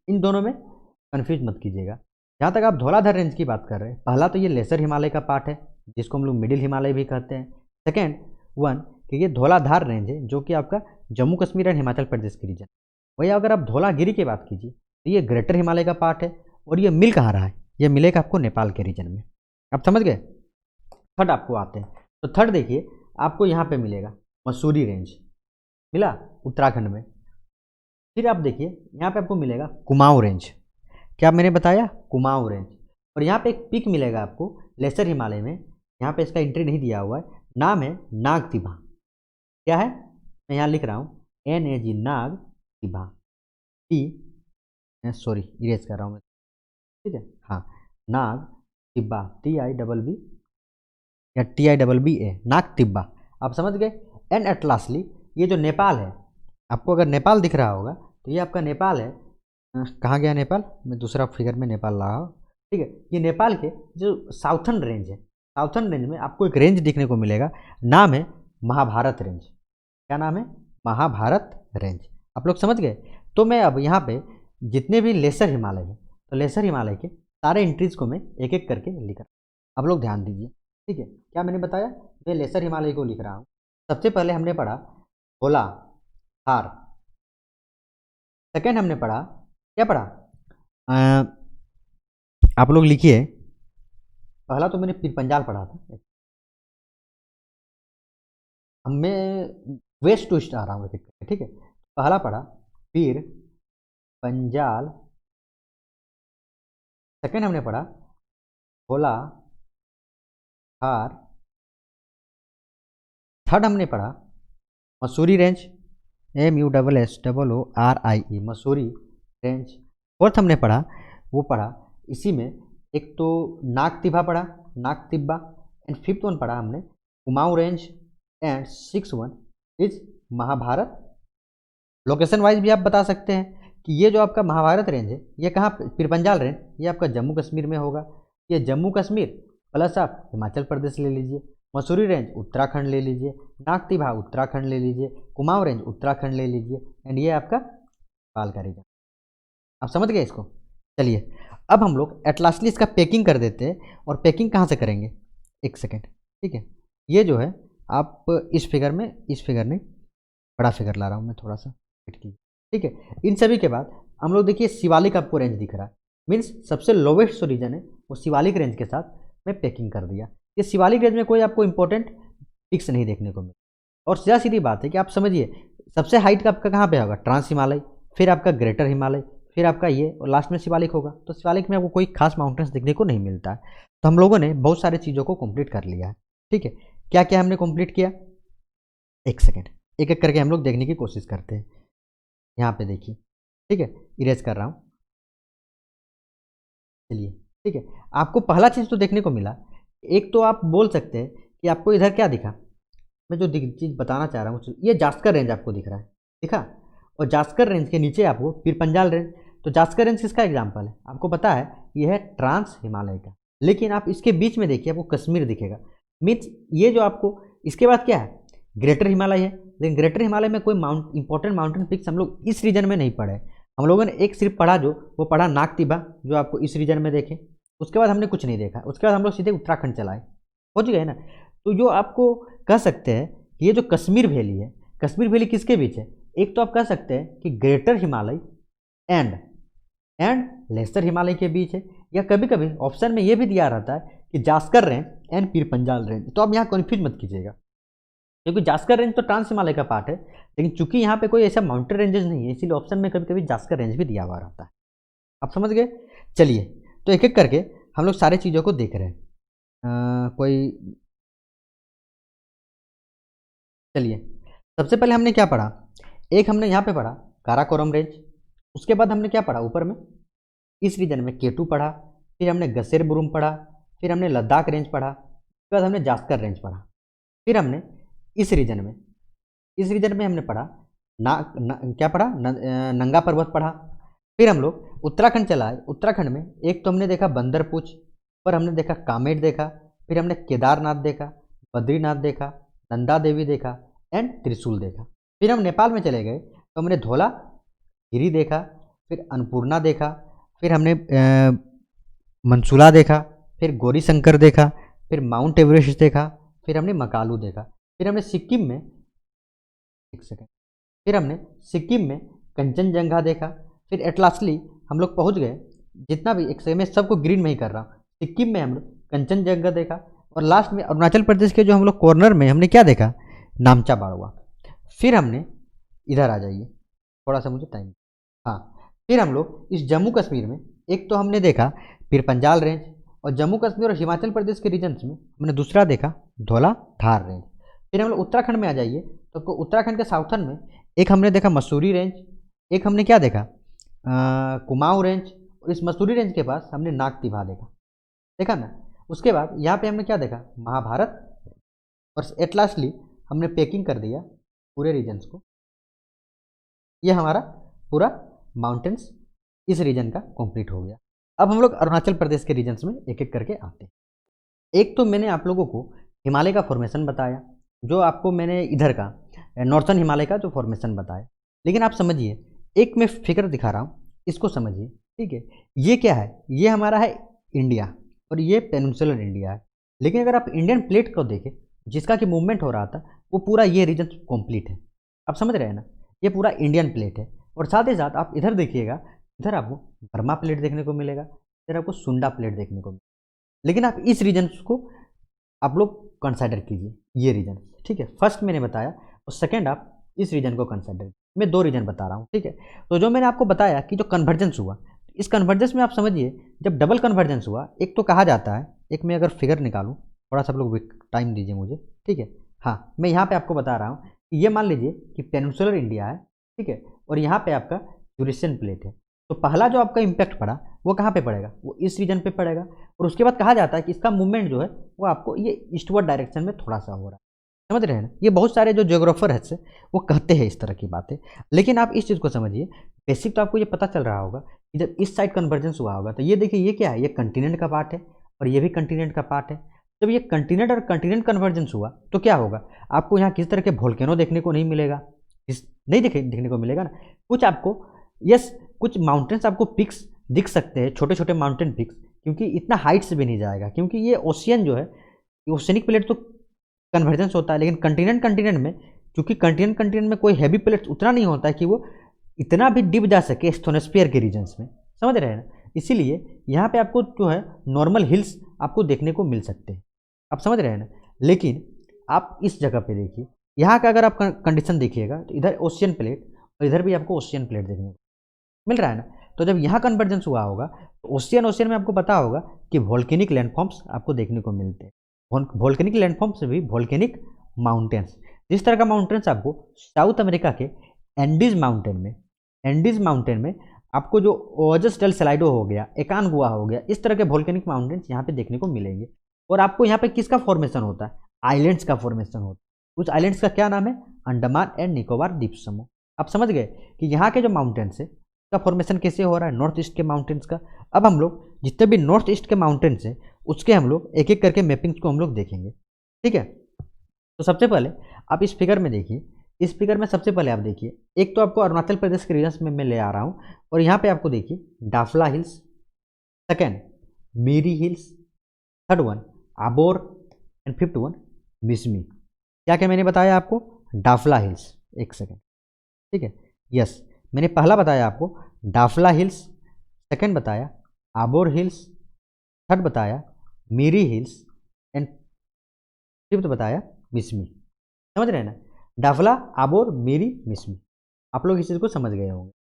इन दोनों में कन्फ्यूज मत कीजिएगा। जहाँ तक आप धौलाधार रेंज की बात कर रहे हैं, पहला तो ये लेसर हिमालय का पार्ट है जिसको हम लोग मिडिल हिमालय भी कहते हैं। सेकेंड वन कि ये धौलाधार रेंज है जो कि आपका जम्मू कश्मीर एंड हिमाचल प्रदेश के रीजन। वही अगर आप धौलागिरी की बात कीजिए तो ये ग्रेटर हिमालय का पार्ट है, और ये मिल कहाँ रहा है? ये मिलेगा आपको नेपाल के रीजन में। आप समझ गए? थर्ड आपको आते हैं, तो थर्ड देखिए आपको यहाँ पे मिलेगा मसूरी रेंज, मिला उत्तराखंड में। फिर आप देखिए यहाँ पे आपको मिलेगा कुमाऊं रेंज। क्या मैंने बताया? कुमाऊं रेंज। और यहाँ पे एक पिक मिलेगा आपको लेसर हिमालय में, यहाँ पे इसका एंट्री नहीं दिया हुआ है, नाम है नाग तिभा। क्या है? मैं यहाँ लिख रहा हूँ NAG, नाग तिभा। सॉरी इरेज कर रहा हूँ मैं, ठीक है, हाँ, नाग तिब्बा, TIBB या TIBBA, नाग तिब्बा। आप समझ गए? एंड एट लास्टली ये जो नेपाल है, आपको अगर नेपाल दिख रहा होगा तो ये आपका नेपाल है। कहाँ गया नेपाल? मैं दूसरा फिगर में नेपाल ला हूँ। ठीक है, ये नेपाल के जो साउथर्न रेंज है, साउथर्न रेंज में आपको एक रेंज देखने को मिलेगा, नाम है महाभारत रेंज। क्या नाम है? महाभारत रेंज। आप लोग समझ गए? तो मैं अब यहाँ पे जितने भी लेसर हिमालय है, तो लेसर हिमालय के सारे एंट्रीज को मैं एक एक करके लिख रहा हूँ। आप लोग ध्यान दीजिए, ठीक है? क्या मैंने बताया? मैं लेसर हिमालय को लिख रहा हूँ। सबसे पहले हमने पढ़ा धौलाधार। सेकेंड हमने पढ़ा, क्या पढ़ा? आप लोग लिखिए, पहला तो मैंने पीर पंजाल पढ़ा था। मैं वेस्ट टू ईस्ट आ रहा हूँ, ठीक है? पहला पढ़ा पीर पंजाल, सेकेंड हमने पढ़ा धौलाधार, थर्ड हमने पढ़ा Mussoorie range, MUSSOORIE, Mussoorie range. Fourth हमने पढ़ा, वो पढ़ा इसी में एक तो नाग तिब्बा पढ़ा, Nag Tibba. And fifth one पढ़ा हमने Kumaon range, and six one is Mahabharat. Location wise भी आप बता सकते हैं कि ये जो आपका महाभारत रेंज है ये कहाँ, पीर पंजाल रेंज ये आपका जम्मू कश्मीर में होगा। ये जम्मू कश्मीर प्लस आप हिमाचल प्रदेश ले लीजिए, मसूरी रेंज उत्तराखंड ले लीजिए, नाग तिब्बा उत्तराखंड ले लीजिए, कुमाऊं रेंज उत्तराखंड ले लीजिए, एंड ये आपका नेपाल का रीजन। आप समझ गए इसको? चलिए अब हम लोग एट लास्टली इसका पैकिंग कर देते हैं। और पैकिंग कहाँ से करेंगे? एक सेकेंड, ठीक है? ये जो है आप इस फिगर नहीं, बड़ा फिगर ला रहा हूँ मैं, थोड़ा सा वेट कीजिए, ठीक है। इन सभी के बाद हम लोग देखिए शिवालिक आपको रेंज दिख रहा है, मीन्स सबसे लोवेस्ट जो रीजन है वो शिवालिक रेंज के साथ मैं पैकिंग कर दिया। ये शिवालिक रेंज में कोई आपको इंपॉर्टेंट पिक्स नहीं देखने को मिला। और सीधा सीधी बात है कि आप समझिए सबसे हाइट का आपका कहाँ पे होगा, ट्रांस हिमालय, फिर आपका ग्रेटर हिमालय, फिर आपका ये, और लास्ट में शिवालिक होगा। तो शिवालिक में आपको कोई खास माउंटेन्स देखने को नहीं मिलता है। तो हम लोगों ने बहुत सारी चीज़ों को कंप्लीट कर लिया है, ठीक है। क्या क्या हमने कंप्लीट किया, एक सेकेंड, एक एक करके हम लोग देखने की कोशिश करते हैं। यहाँ पे देखिए, ठीक है, इरेज कर रहा हूँ, चलिए, ठीक है। आपको पहला चीज़ तो देखने को मिला, एक तो आप बोल सकते हैं कि आपको इधर क्या दिखा, मैं जो चीज़ बताना चाह रहा हूँ, ये जास्कर रेंज आपको दिख रहा है, दिखा, और जास्कर रेंज के नीचे आपको पीरपंजाल रेंज। तो जास्कर रेंज किसका एग्जाम्पल है, आपको पता है ये है ट्रांस हिमालय का, लेकिन आप इसके बीच में देखिए आपको कश्मीर दिखेगा, मीन्स ये जो आपको, इसके बाद क्या है, ग्रेटर हिमालय है। लेकिन ग्रेटर हिमालय में कोई इंपॉर्टेंट माउंटेन पिक्स हम लोग इस रीजन में नहीं पढ़े। हम लोगों ने एक सिर्फ पढ़ा, जो वो पढ़ा नागतिबा, जो आपको इस रीजन में देखे, उसके बाद हमने कुछ नहीं देखा। उसके बाद हम लोग सीधे उत्तराखंड चलाए, पहुँच गए ना। तो जो आपको कह सकते हैं कि ये जो कश्मीर वैली है, कश्मीर वैली किसके बीच है, एक तो आप कह सकते हैं कि greater Himalaya and lesser Himalaya के बीच है, या कभी कभी ऑप्शन में ये भी दिया रहता है कि Zanskar range and Pir Panjal range. तो आप यहाँ कन्फ्यूज मत कीजिएगा, क्योंकि जास्कर रेंज तो ट्रांस हिमालय का पार्ट है, लेकिन चूंकि यहाँ पे कोई ऐसा माउंटेन रेंजेस नहीं है, इसीलिए ऑप्शन में कभी कभी जास्कर रेंज भी दिया हुआ रहता है। आप समझ गए। चलिए, तो एक एक करके हम लोग सारे चीज़ों को देख रहे हैं। चलिए, सबसे पहले हमने क्या पढ़ा, एक हमने यहाँ पे पढ़ा काराकोरम रेंज, उसके बाद हमने क्या पढ़ा ऊपर में इस रीजन में केटू पढ़ा, फिर हमने गसेरबुरुम पढ़ा, फिर हमने लद्दाख रेंज पढ़ा, उसके बाद हमने जास्कर रेंज पढ़ा, फिर हमने इस रीजन में हमने पढ़ा क्या पढ़ा, नंगा पर्वत पढ़ा। फिर हम लोग उत्तराखंड चलाए, उत्तराखंड में एक तो हमने देखा बंदरपूछ, पर हमने देखा कामेट देखा, फिर हमने केदारनाथ देखा, बद्रीनाथ देखा, नंदा देवी देखा एंड त्रिशूल देखा। फिर हम नेपाल में चले गए तो हमने धौला गिरी देखा, फिर अन्नपूर्णा देखा, फिर हमने मनसूला देखा, फिर गौरी शंकर देखा, फिर माउंट एवरेस्ट देखा, फिर हमने मकालू देखा, फिर हमने सिक्किम में, एक सेकेंड, फिर हमने सिक्किम में कंचनजंगा देखा। फिर एटलासली हम लोग पहुंच गए, जितना भी एक सेकेंड में सबको ग्रीन में ही कर रहा हूँ, सिक्किम में हम लोग कंचनजंगा देखा, और लास्ट में अरुणाचल प्रदेश के जो हम लोग कॉर्नर में हमने क्या देखा, नामचा बाड़वा। फिर हमने इधर आ जाइए, थोड़ा सा मुझे टाइम, हाँ, फिर हम लोग इस जम्मू कश्मीर में एक तो हमने देखा पीरपंजाल रेंज, और जम्मू कश्मीर और हिमाचल प्रदेश के रीजन्स में हमने दूसरा देखा धौलाधार रेंज। फिर हम लोग उत्तराखंड में आ जाइए, तो उत्तराखंड के साउथर्न में एक हमने देखा मसूरी रेंज, एक हमने क्या देखा कुमाऊं रेंज, और इस मसूरी रेंज के पास हमने नागतिभा देखा ना। उसके बाद यहाँ पे हमने क्या देखा, महाभारत, और एट लास्टली हमने पैकिंग कर दिया पूरे रीजन्स को। ये हमारा पूरा माउंटेन्स इस रीजन का कंप्लीट हो गया। अब हम लोग अरुणाचल प्रदेश के रीजन्स में एक एक करके आते हैं। एक तो मैंने आप लोगों को हिमालय का फॉर्मेशन बताया, जो आपको मैंने इधर का नॉर्थन हिमालय का जो फॉर्मेशन बताया, लेकिन आप समझिए, एक मैं फिगर दिखा रहा हूँ, इसको समझिए, ठीक है। ये क्या है, ये हमारा है इंडिया, और ये पेनिनसुलर इंडिया है। लेकिन अगर आप इंडियन प्लेट को देखें, जिसका कि मूवमेंट हो रहा था, वो पूरा ये रीजन कंप्लीट है। आप समझ रहे हैं ना, ये पूरा इंडियन प्लेट है। और साथ ही साथ आप इधर देखिएगा, इधर आपको बर्मा प्लेट देखने को मिलेगा, इधर आपको सुंडा प्लेट देखने को मिलेगा। लेकिन आप इस रीजन को आप लोग कंसिडर कीजिए, ये रीजन, ठीक है। फर्स्ट मैंने बताया, और सेकेंड आप इस रीजन को कंसिडर, मैं दो रीजन बता रहा हूँ, ठीक है। तो जो मैंने आपको बताया कि जो कन्वर्जेंस हुआ, इस कन्वर्जेंस में आप समझिए, जब डबल कन्वर्जेंस हुआ, एक तो कहा जाता है, एक मैं अगर फिगर निकालूं, थोड़ा सा आप लोग टाइम दीजिए मुझे, ठीक है। हाँ, मैं यहाँ पे आपको बता रहा हूँ कि ये मान लीजिए कि पेनिनसुलर इंडिया है, ठीक है, और यहाँ पे आपका यूरेशियन प्लेट है। तो पहला जो आपका इम्पैक्ट पड़ा वो कहाँ पे पड़ेगा, वो इस रीजन पे पड़ेगा। और उसके बाद कहा जाता है कि इसका मूवमेंट जो है वो आपको ये ईस्टवर्ड डायरेक्शन में थोड़ा सा हो रहा है, समझ रहे हैं ना। ये बहुत सारे जो जियोग्राफर है वो कहते हैं इस तरह की बातें, लेकिन आप इस चीज़ को समझिए, बेसिक तो आपको ये पता चल रहा होगा कि जब इस साइड कन्वर्जेंस हुआ होगा, तो ये देखिए, ये क्या है, ये कंटिनेंट का पार्ट है, और ये भी कंटिनेंट का पार्ट है। जब ये कंटिनेंट और कंटिनेंट कन्वर्जेंस हुआ, तो क्या होगा, आपको यहाँ किस तरह के वोल्केनो देखने को नहीं मिलेगा, नहीं देखने को मिलेगा ना। कुछ आपको, यस, कुछ माउंटेन्स आपको पिक्स दिख सकते हैं, छोटे छोटे माउंटेन पिक्स, क्योंकि इतना हाइट से भी नहीं जाएगा, क्योंकि ये ओशियन जो है, ओशियनिक प्लेट तो कन्वर्जेंस होता है। लेकिन कंटिनेंट में, क्योंकि कंटिनेंट में कोई हैवी प्लेट उतना नहीं होता है कि वो इतना भी डिप जा सके स्टोनोस्फीयर के रीजन्स में, समझ रहे हैं ना। इसीलिए यहाँ पे आपको जो है नॉर्मल हिल्स आपको देखने को मिल सकते हैं, आप समझ रहे हैं ना। लेकिन आप इस जगह पे देखिए, यहाँ का अगर आप कंडीशन देखिएगा तो इधर ओशियन प्लेट और इधर भी आपको ओशियन प्लेट देखने को मिल रहा है ना। तो जब यहाँ कन्वर्जेंस हुआ होगा तो ओशियन में आपको पता होगा कि वोल्केनिक लैंडफॉर्म्स आपको देखने को मिलते हैं। वोल्केनिक लैंडफॉर्म्स से भी वोल्केनिक माउंटेन्स, जिस तरह का माउंटेन्स आपको साउथ अमेरिका के एंडीज माउंटेन में आपको जो ओजस डेल सलाइडो हो गया, एकानगुआ हो गया, इस तरह के वोल्केनिक माउंटेन्स यहाँ पे देखने को मिलेंगे। और आपको यहाँ पे किसका फॉर्मेशन होता है? आइलैंड्स का फॉर्मेशन होता है। उस आइलैंड्स का क्या नाम है? अंडमान एंड निकोबार द्वीप समूह। आप समझ गए कि यहाँ के जो माउंटेन्स है का फॉर्मेशन कैसे हो रहा है, नॉर्थ ईस्ट के माउंटेन्स का। अब हम लोग जितने भी नॉर्थ ईस्ट के माउंटेन्स हैं उसके हम लोग एक एक करके मैपिंग्स को हम लोग देखेंगे, ठीक है। तो सबसे पहले आप इस फिगर में देखिए, इस फिगर में सबसे पहले आप देखिए, एक तो आपको अरुणाचल प्रदेश के रीजन्स में मैं ले आ रहा हूँ और यहाँ पे आपको देखिए Dafla hills, second Miri hills, third one Abor and fifth one Mishmi. क्या क्या मैंने बताया आपको? डाफला हिल्स, एक सेकेंड, ठीक है, यस, मैंने पहला बताया आपको डाफला हिल्स, सेकेंड बताया आबोर हिल्स, थर्ड बताया मीरी हिल्स एंड फिफ्थ बताया मिसमी। समझ रहे हैं ना? डाफला, आबोर, मीरी, मिसमी। आप लोग इस चीज़ को समझ गए होंगे।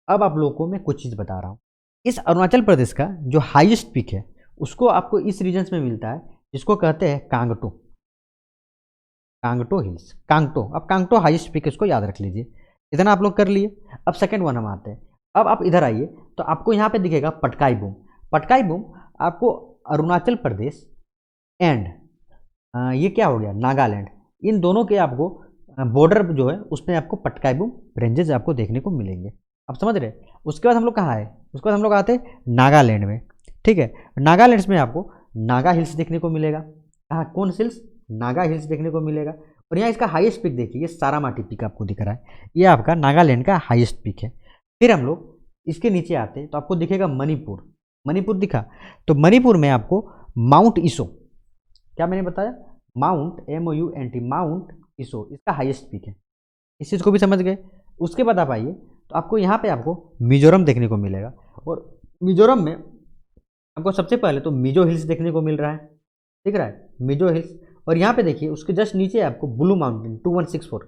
अब आप लोगों को मैं कुछ चीज़ बता रहा हूँ। इस अरुणाचल प्रदेश का जो हाईएस्ट पीक है उसको आपको इस रीजन्स में मिलता है जिसको कहते हैं कांगटो हिल्स, कांगटो। अब कांगटो हाईएस्ट पीक है, इसको याद रख लीजिए। इतना आप लोग कर लिए। अब सेकेंड वन हम आते हैं। अब आप इधर आइए तो आपको यहाँ पे दिखेगा पटकाई बूम। पटकाई बूम आपको अरुणाचल प्रदेश एंड ये क्या हो गया, नागालैंड, इन दोनों के आपको बॉर्डर जो है उसमें आपको पटकाई बूम रेंजेस आपको देखने को मिलेंगे। आप समझ रहे? उसके बाद हम लोग कहाँ है? उसके बाद हम लोग आते हैं नागालैंड में, ठीक है। नागालैंड में आपको नागा हिल्स देखने को मिलेगा। कहाँ, कौन हिल्स? नागा हिल्स देखने को मिलेगा। और यहाँ इसका हाईएस्ट पीक देखिए, ये सारामाटी पीक आपको दिख रहा है, ये आपका नागालैंड का हाईएस्ट पीक है। फिर हम लोग इसके नीचे आते हैं तो आपको दिखेगा मणिपुर। मणिपुर दिखा? तो मणिपुर में आपको माउंट ईसो, क्या मैंने बताया? माउंट MOUNT, माउंट ईसो, इसका हाईएस्ट पीक है। इस चीज़ को भी समझ गए। उसके बाद आप आइए तो आपको यहाँ पे आपको मिजोरम देखने को मिलेगा। और मिजोरम में आपको सबसे पहले तो मिजो हिल्स देखने को मिल रहा है, दिख रहा है मिजो हिल्स। और यहाँ पे देखिए उसके जस्ट नीचे आपको ब्लू माउंटेन 2164,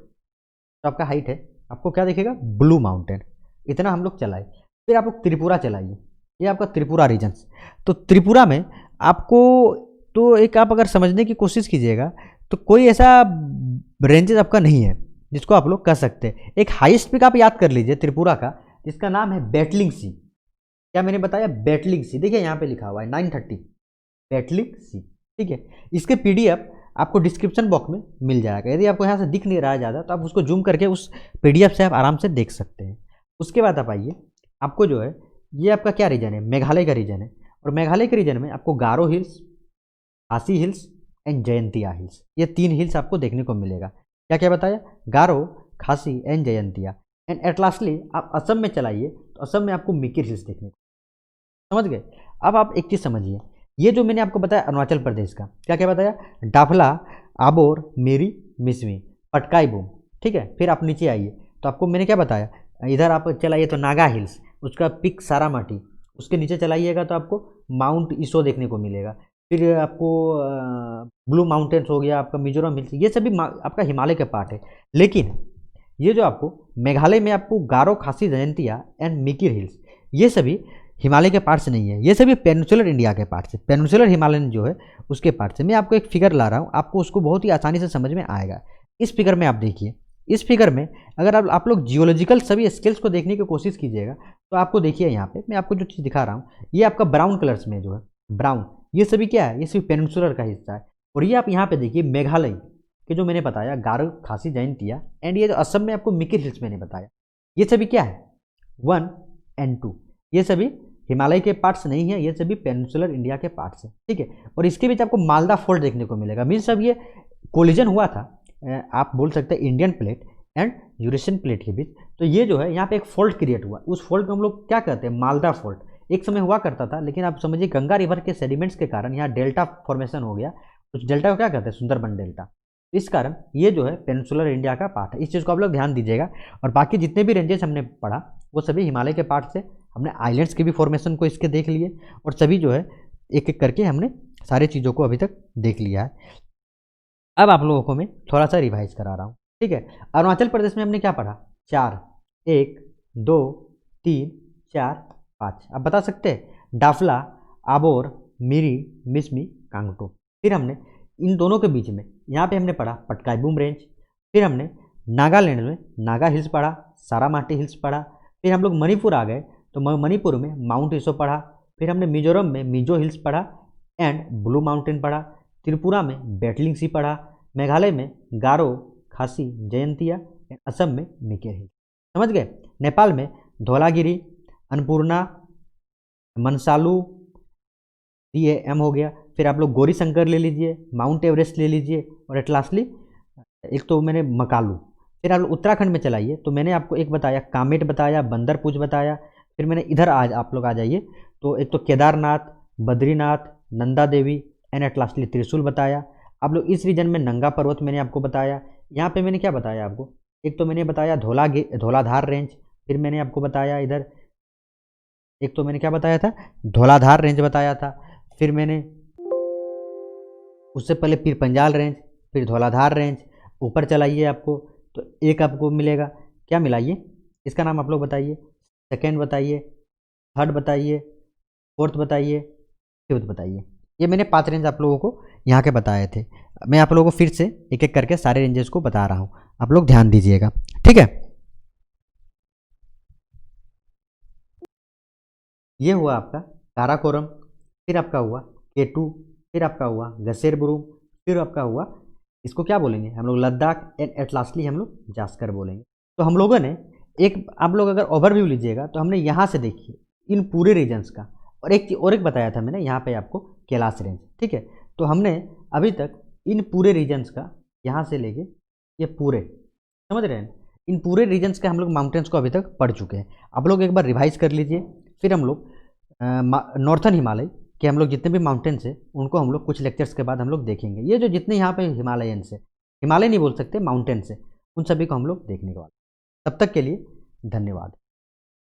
तो आपका हाइट है, आपको क्या दिखेगा? Blue mountain. इतना हम लोग चलाए। फिर आप लोग त्रिपुरा चलाइए, ये आपका त्रिपुरा रीजन्स। तो त्रिपुरा में आपको तो एक आप अगर समझने की कोशिश कीजिएगा तो कोई ऐसा रेंजेस आपका नहीं है जिसको आप लोग कर सकते हैं। एक हाईएस्ट पिक आप याद कर लीजिए त्रिपुरा का, जिसका नाम है बैटलिंग सी। क्या मैंने बताया? बैटलिंग सी। देखिए यहाँ पे लिखा हुआ है 930 बैटलिंग सी, ठीक है। इसके PDF आपको डिस्क्रिप्शन बॉक्स में मिल जाएगा। यदि आपको यहाँ से दिख नहीं रहा है ज़्यादा तो आप उसको जूम करके उस PDF से आप आराम से देख सकते हैं। उसके बाद आप आइए, आपको जो है ये आपका क्या रीजन है? मेघालय का रीजन है। और मेघालय के रीजन में आपको गारो हिल्स, खासी हिल्स एंड जयंतिया हिल्स, ये 3 हिल्स आपको देखने को मिलेगा। क्या क्या बताया? Garo, Khasi and Jaintia. And at lastly आप असम में चलाइए तो असम में आपको मिकिर हिल्स देखने को, समझ गए। अब आप एक चीज़ समझिए, ये जो मैंने आपको बताया अरुणाचल प्रदेश का, क्या क्या बताया? डाफला, आबोर, मेरी, मिसमी, पटकाई बूम, ठीक है। फिर आप नीचे आइए तो आपको मैंने क्या बताया? इधर आप चलाइए तो नागा हिल्स, उसका पिक सारामाटी, उसके नीचे चलाइएगा तो आपको माउंट ईसो देखने को मिलेगा। फिर आपको ब्लू माउंटेन्स हो गया, आपका मिजोरम हिल्स, ये सभी आपका हिमालय के पार्ट है। लेकिन ये जो आपको मेघालय में आपको गारो, खासी, जयंतिया एंड मिकिर हिल्स, ये सभी हिमालय के पार्ट से नहीं है, ये सभी पेनिनसुलर इंडिया के पार्ट से, पेनिनसुलर हिमालयन जो है उसके पार्ट से। मैं आपको एक फिगर ला रहा हूँ, आपको उसको बहुत ही आसानी से समझ में आएगा। इस फिगर में आप देखिए, इस फिगर में अगर आप लोग जियोलॉजिकल सभी स्केल्स को देखने की कोशिश कीजिएगा तो आपको देखिए यहाँ पे मैं आपको जो चीज़ दिखा रहा हूँ, ये आपका ब्राउन कलर्स में जो है ब्राउन, ये सभी क्या है? ये सभी पेनिनसुलर का हिस्सा है। और ये आप यहाँ पे देखिए मेघालय के जो मैंने बताया गारो, खासी, जयंतिया एंड ये जो असम में आपको मिकिर हिल्स मैंने बताया, ये सभी क्या है? 1 and 2, ये सभी हिमालय के पार्ट्स नहीं है, ये सभी पेनिनसुलर इंडिया के पार्ट्स हैं, ठीक है। और इसके बीच आपको मालदा फोल्ड देखने को मिलेगा। मीन्स अब ये कोलिजन हुआ था, आप बोल सकते हैं Indian plate and Eurasian plate के बीच। तो ये जो है यहाँ पे एक फोल्ड क्रिएट हुआ, उस फोल्ड को हम लोग क्या कहते हैं? मालदा फोल्ड। एक समय हुआ करता था, लेकिन आप समझिए गंगा रिवर के सेडिमेंट्स के कारण यहाँ डेल्टा फॉर्मेशन हो गया। उस डेल्टा को क्या कहते हैं? सुंदरबन डेल्टा। तो इस कारण ये जो है पेनिनसुलर इंडिया का पार्ट है, इस चीज़ को आप लोग ध्यान दीजिएगा। और बाकी जितने भी रेंजेस हमने पढ़ा वो सभी हिमालय के पार्ट से, हमने आइलैंड्स की भी फॉर्मेशन को इसके देख लिए, और सभी जो है एक एक करके हमने सारी चीज़ों को अभी तक देख लिया है। अब आप लोगों को मैं थोड़ा सा रिवाइज करा रहा हूँ, ठीक है। अरुणाचल प्रदेश में हमने क्या पढ़ा, 4, 1, 2, 3, 4, 5। अब बता सकते हैं डाफला, आबोर, मिरी, मिसमी, कांगटो। फिर हमने इन दोनों के बीच में यहाँ पे हमने पढ़ा पटकाईबूम रेंज। फिर हमने नागालैंड में नागा हिल्स पढ़ा, सारामाटी हिल्स पढ़ा। फिर हम लोग मणिपुर आ गए तो मणिपुर में माउंट ईसो पढ़ा। फिर हमने मिजोरम में मिजो हिल्स पढ़ा एंड ब्लू माउंटेन पढ़ा। त्रिपुरा में बैटलिंग सी पढ़ा। मेघालय में गारो, खासी, जयंतिया, असम में मिकेर हिल। समझ गए। नेपाल में धौलागिरी, अन्नपूर्णा, मनसालू, DAM हो गया। फिर आप लोग गौरी शंकर ले लीजिए, माउंट एवरेस्ट ले लीजिए, और एट लास्टली एक तो मैंने मकालू। फिर आप लोग उत्तराखंड में चलाइए तो मैंने आपको एक बताया कामेट बताया, बंदरपूछ बताया। फिर मैंने इधर आज आप लोग आ जाइए तो एक तो Kedarnath, Badrinath, Nanda Devi and at lastly त्रिशूल बताया। आप लोग इस रीजन में नंगा पर्वत मैंने आपको बताया। यहाँ पे मैंने क्या बताया आपको, एक तो मैंने बताया धौलाधार रेंज। फिर मैंने आपको बताया इधर, एक तो मैंने क्या बताया था, धौलाधार रेंज बताया था। फिर मैंने उससे पहले पीर पंजाल रेंज, फिर धौलाधार रेंज। ऊपर चलाइए आपको तो एक आपको मिलेगा, क्या मिला ये, इसका नाम आप लोग बताइए, सेकेंड बताइए, थर्ड बताइए, फोर्थ बताइए, फिफ्थ बताइए। ये मैंने 5 रेंज आप लोगों को यहाँ के बताए थे। मैं आप लोगों को फिर से एक एक करके सारे रेंजेस को बता रहा हूँ, आप लोग ध्यान दीजिएगा, ठीक है। ये हुआ आपका काराकोरम, फिर आपका हुआ K2, फिर आपका हुआ गसेरबुरुम, फिर आपका हुआ इसको क्या बोलेंगे हम लोग, लद्दाख एंड एट लास्टली हम लोग जास्कर बोलेंगे। तो हम लोगों ने एक, आप लोग अगर ओवरव्यू लीजिएगा तो हमने यहाँ से देखिए इन पूरे रीजन्स का, और एक बताया था मैंने यहाँ पे आपको कैलाश रेंज, ठीक है। तो हमने अभी तक इन पूरे रीजन्स का यहाँ से लेके ये पूरे, समझ रहे हैं, इन पूरे रीजन्स के हम लोग माउंटेन्स को अभी तक पढ़ चुके हैं। आप लोग एक बार रिवाइज कर लीजिए। फिर हम लोग नॉर्थन हिमालय के हम लोग जितने भी माउंटेन्स हैं उनको हम लोग कुछ लेक्चर्स के बाद हम लोग देखेंगे। ये जो जितने यहाँ पे हिमालयंस है, हिमालय नहीं बोल सकते, माउंटेन्स है, उन सभी को हम लोग देखने के बाद। तब तक के लिए धन्यवाद।